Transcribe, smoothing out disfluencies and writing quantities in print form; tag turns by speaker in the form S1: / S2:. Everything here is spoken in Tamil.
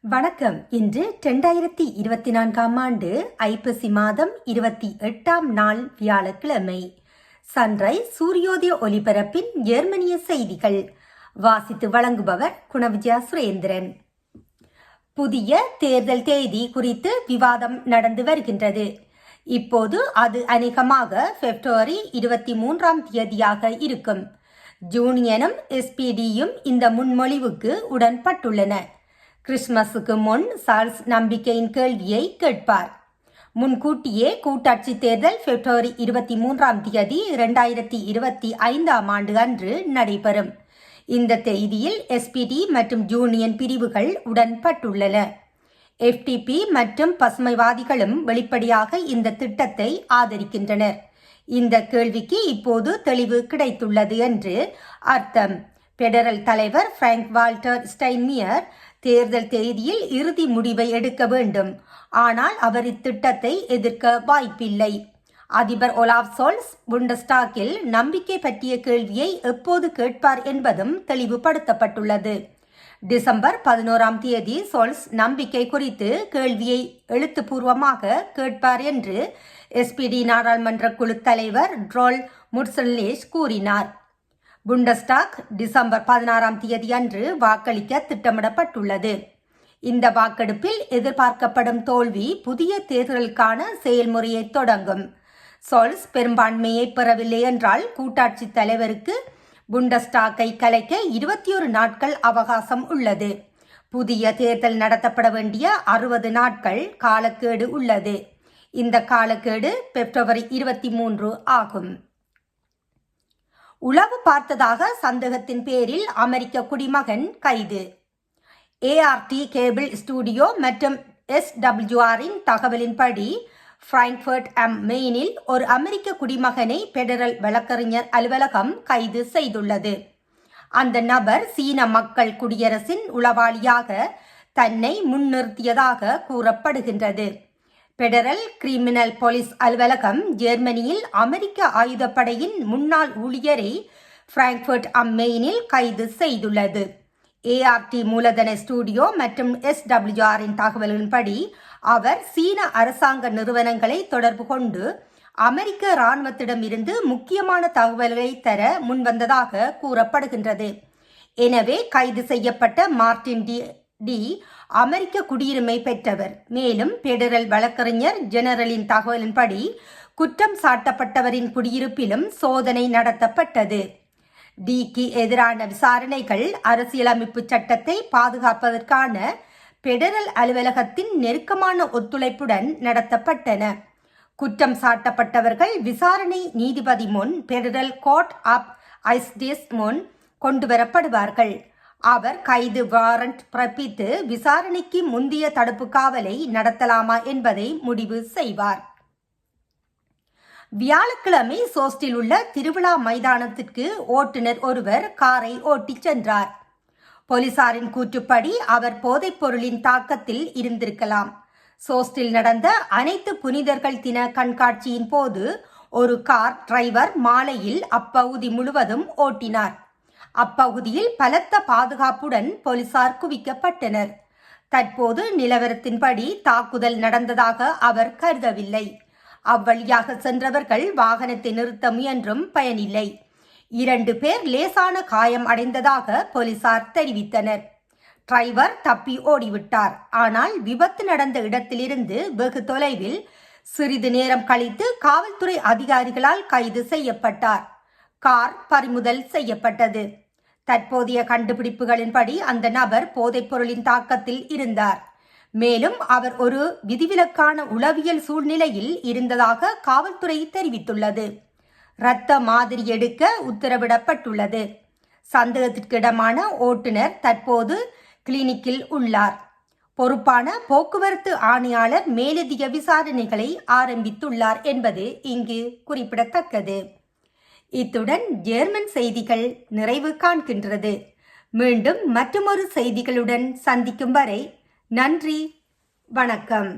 S1: வணக்கம். இன்று 2024 ஆண்டு ஐப்பசி மாதம் 28ஆம் நாள் வியாழக்கிழமை. சன்ரைஸ் சூரியோதய ஒலிபரப்பின் ஜெர்மனிய செய்திகள் வாசித்து வழங்குபவர் குணவிஜயா சுரேந்திரன். புதிய தேர்தல் தேதி குறித்து விவாதம் நடந்து வருகின்றது. இப்போது அது அநேகமாக பிப்ரவரி 23ஆம் தேதியாக இருக்கும். யூனியனும் எஸ்பிடியும் இந்த முன்மொழிவுக்கு உடன்பட்டுள்ளன. கிறிஸ்துமஸுக்கு முன் சார்ல்ஸ் நம்பிக்கையின் கேள்வியை கேட்பார். முன்கூட்டியே கூட்டாட்சி தேர்தல் பிப்ரவரி 23ஆம் தேதி 2025ஆம் ஆண்டு அன்று நடைபெறும். இந்த தேதியில் எஸ்பிடி மற்றும் யூனியன் பிரிவுகள் உடன்பட்டுள்ளன. எஃப்டிபி மற்றும் பசுமைவாதிகளும் வெளிப்படையாக இந்த திட்டத்தை ஆதரிக்கின்றனர். இந்த கேள்விக்கு இப்போது தெளிவு கிடைத்துள்ளது என்று அர்த்தம். பெடரல் தலைவர் பிராங்க் வால்டர் ஸ்டைன்மியர் தேர்தல் தேதியில் இறுதி முடிவை எடுக்க வேண்டும், ஆனால் அவர் இத்திட்டத்தை எதிர்க்க வாய்ப்பில்லை. அதிபர் ஒலாஃப் சோல்ஸ் புண்டஸ்டாக்கில் நம்பிக்கை பற்றிய கேள்வியை எப்போது கேட்பார் என்பதும் தெளிவுபடுத்தப்பட்டுள்ளது. டிசம்பர் 11ஆம் தேதி சோல்ஸ் நம்பிக்கை குறித்து கேள்வியை எழுத்துப்பூர்வமாக கேட்பார் என்று எஸ்பிடி நாடாளுமன்ற குழு தலைவர் ட்ரோல் முட்சல்லேஷ் கூறினார். புண்டஸ்டாக் டிசம்பர் 16ஆம் தேதி அன்று வாக்களிக்க திட்டமிடப்பட்டுள்ளது. இந்த வாக்கெடுப்பில் எதிர்பார்க்கப்படும் தோல்வி புதிய தேர்தலுக்கான செயல்முறையை தொடங்கும். சோல்ஸ் பெரும்பான்மையை பெறவில்லை என்றால் கூட்டாட்சி தலைவருக்கு புண்டஸ்டாக்கை கலைக்க 21 நாட்கள் அவகாசம் உள்ளது. புதிய தேர்தல் நடத்தப்பட வேண்டிய 60 நாட்கள் காலக்கெடு உள்ளது. இந்த காலக்கெடு பிப்ரவரி 23 ஆகும். உளவு பார்த்ததாக சந்தேகத்தின் பேரில் அமெரிக்க குடிமகன் கைது. ஏஆர்டி கேபிள் ஸ்டுடியோ மற்றும் எஸ்டபிள்யூஆரின் தகவலின்படி பிராங்க்ஃபர்ட் அம் மெயினில் ஒரு அமெரிக்க குடிமகனை பெடரல் வழக்கறிஞர் அலுவலகம் கைது செய்துள்ளது. அந்த நபர் சீன மக்கள் குடியரசின் உளவாளியாக தன்னை முன்னிறுத்தியதாக கூறப்படுகின்றது. பெடரல் கிரிமினல் போலீஸ் அலுவலகம் ஜெர்மனியில் அமெரிக்க ஆயுதப்படையின் முன்னாள் ஊழியரை பிராங்க்ஃபர்ட் அம் மெயினில் கைது செய்துள்ளது. ஏஆர்டி மூலதன ஸ்டுடியோ மற்றும் எஸ்டபிள்யூஆரின் தகவலின்படி அவர் சீன அரசாங்க நிறுவனங்களை தொடர்பு கொண்டு அமெரிக்க இராணுவத்திடமிருந்து முக்கியமான தகவல்களை தர முன்வந்ததாக கூறப்படுகின்றது. எனவே கைது செய்யப்பட்ட மார்டின் டி அமெரிக்க குடியுரிமை பெற்றவர். மேலும் பெடரல் வழக்கறிஞர் ஜெனரலின் தகவலின்படி குற்றம் சாட்டப்பட்டவரின் குடியிருப்பிலும் சோதனை நடத்தப்பட்டது. டிக்கு எதிரான விசாரணைகள் அரசியலமைப்பு சட்டத்தை பாதுகாப்பதற்கான பெடரல் அலுவலகத்தின் நெருக்கமான ஒத்துழைப்புடன் நடத்தப்பட்டன. குற்றம் சாட்டப்பட்டவர்கள் விசாரணை நீதிபதி முன் பெடரல் கோர்ட் ஆஃப் ஐஸ்டேஸ் முன் கொண்டுவரப்படுவார்கள். அவர் கைது வாரண்ட் பிறப்பித்து விசாரணைக்கு முந்தைய தடுப்பு காவலை நடத்தலாமா என்பதை முடிவு செய்வார். வியாழக்கிழமை சோஸ்டில் உள்ள திருவிழா மைதானத்திற்கு ஓட்டுநர் ஒருவர் காரை ஓட்டிச் சென்றார். போலீசாரின் கூற்றுப்படி அவர் போதைப் பொருளின் தாக்கத்தில் இருந்திருக்கலாம். சோஸ்டில் நடந்த அனைத்து புனிதர்கள் தின கண்காட்சியின் போது ஒரு கார் டிரைவர் மாலையில் அப்பகுதி முழுவதும் ஓட்டினார். அப்பகுதியில் பலத்த பாதுகாப்புடன் போலீசார் குவிக்கப்பட்டனர். தற்போது நிலவரத்தின்படி தாக்குதல் நடந்ததாக அவர் கருதவில்லை. அவ்வழியாக சென்றவர்கள் வாகனத்தை நிறுத்த முயன்றும் பயனில்லை. 2 பேர் லேசான காயம் அடைந்ததாக போலீசார் தெரிவித்தனர். டிரைவர் தப்பி ஓடிவிட்டார். ஆனால் விபத்து நடந்த இடத்திலிருந்து வெகு தொலைவில் சிறிது நேரம் கழித்து காவல்துறை அதிகாரிகளால் கைது செய்யப்பட்டார். கார் பறிமுதல் செய்யப்பட்டது. தற்போதைய கண்டுபிடிப்புகளின்படி அந்த நபர் போதைப் பொருளின் தாக்கத்தில் இருந்தார். மேலும் அவர் ஒரு விதிவிலக்கான உளவியல் சூழ்நிலையில் இருந்ததாக காவல்துறை தெரிவித்துள்ளது. இரத்த மாதிரி எடுக்க உத்தரவிடப்பட்டுள்ளது. சந்தேகத்திற்கிடமான ஓட்டுநர் தற்போது கிளினிக்கில் உள்ளார். பொறுப்பான போக்குவரத்து ஆணையாளர் மேலதிக விசாரணைகளை ஆரம்பித்துள்ளார் என்பது இங்கு குறிப்பிடத்தக்கது. இத்துடன் ஜெர்மன் செய்திகள் நிறைவு காண்கின்றது. மீண்டும் மற்றொரு செய்திகளுடன் சந்திக்கும் வரை நன்றி, வணக்கம்.